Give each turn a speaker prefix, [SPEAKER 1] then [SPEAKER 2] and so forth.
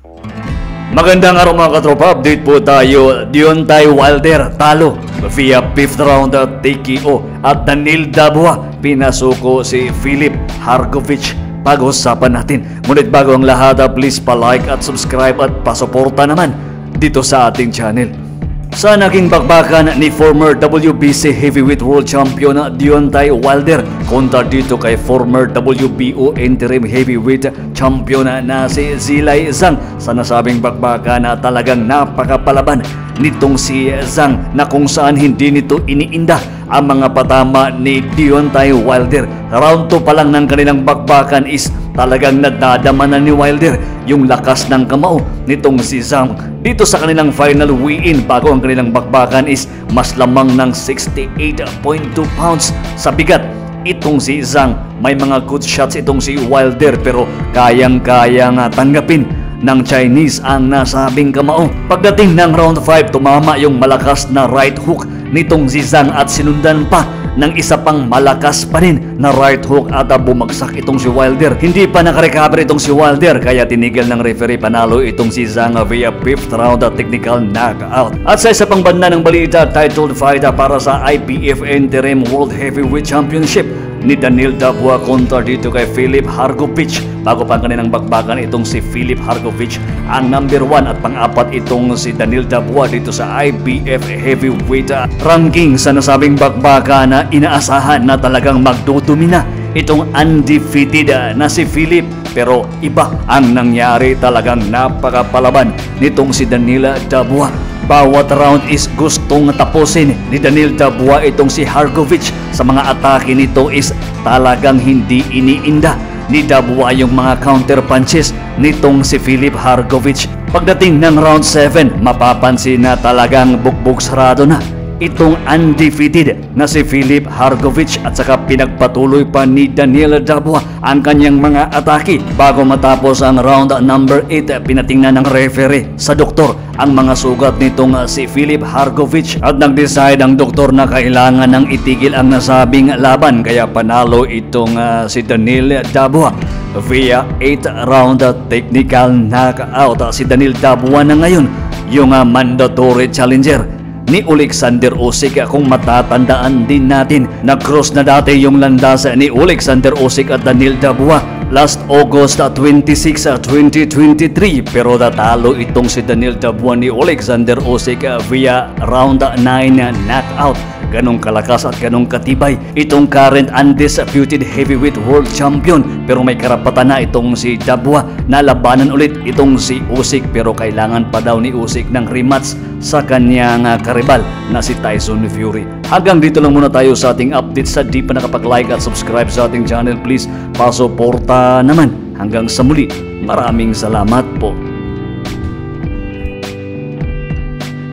[SPEAKER 1] Magandang araw mga katropa, update po tayo. Deontay Wilder talo via 5th round TKO at Daniel Dubois pinasuko si Philip Hrgovic. Pag-usapan natin. Ngunit bago ang lahat, please pa-like at subscribe at pasuporta naman dito sa ating channel. Sa naging bakbakan ni former WBC Heavyweight World Champion Deontay Wilder kontra dito kay former WBO Interim Heavyweight Champion na si Zhilei Zhang, sa nasabing bakbakan na talagang napakapalaban nitong si Zhang na kung saan hindi nito iniinda ang mga patama ni Deontay Wilder. Round 2 pa lang ng kanilang bakbakan is talagang nadadama na ni Wilder yung lakas ng kamao nitong si Zhang. Dito sa kanilang final weigh-in bago ang kanilang bakbakan is mas lamang ng 68.2 pounds sa bigat itong si Zhang. May mga good shots itong si Wilder pero kayang-kayang tanggapin ng Chinese ang nasabing kamao. Pagdating ng round 5, tumama yung malakas na right hook nitong si Zhang at sinundan pa ng isa pang malakas pa rin na right hook at bumagsak itong si Wilder. Hindi pa nakarecover itong si Wilder kaya tinigil ng referee, panalo itong si Zhang via 5th round technical knockout. At sa isa pang banda ng balita, titled fight para sa IBF Interim World Heavyweight Championship ni Daniel Dubois kontra dito kay Philip Hrgovic. Bago pa kanilang bakbakan itong si Philip Hrgovic ang number 1 at pang-apat itong si Daniel Dubois dito sa IBF Heavyweight ranking. Sa nasabing bakbakan na inaasahan na talagang magdudumina itong undefeated na si Philip, pero iba ang nangyari, talagang napakapalaban nitong si Daniel Dubois. Bawat round is gustong tapusin ni Daniel Dubois itong si Hrgovic. Sa mga atake nito is talagang hindi iniinda ni Dubois yung mga counter punches nitong si Philip Hrgovic. Pagdating ng round 7, mapapansin na talagang bugbog sarado na itong undefeated na si Philip Hrgovic at saka pinagpatuloy pa ni Daniel Dubois ang kanyang mga atake. Bago matapos ang round number 8, pinatingnan ng referee sa doktor ang mga sugat nitong si Philip Hrgovic at nag-decide ang doktor na kailangan nang itigil ang nasabing laban, kaya panalo itong si Daniel Dubois via 8th round technical knockout. Si Daniel Dubois na ngayon yung mandatory challenger ni Alexander Usyk. Kung matatandaan din natin, nag-cross na dati yung landas ni Alexander Usyk at Daniel Dubois last August 26, 2023, pero natalo itong si Daniel Dubois ni Alexander Usyk via round 9 knockout. Ganong kalakas at ganong katibay itong current undisputed heavyweight world champion, pero may karapatan na itong si Dubois na labanan ulit itong si Usyk, pero kailangan pa daw ni Usyk ng rematch sa kanyang karibal na si Tyson Fury. Hanggang dito lang muna tayo sa ating update. Sa di pa nakapag-like at subscribe sa ating channel, please pasuporta naman. Hanggang sa muli, maraming salamat po.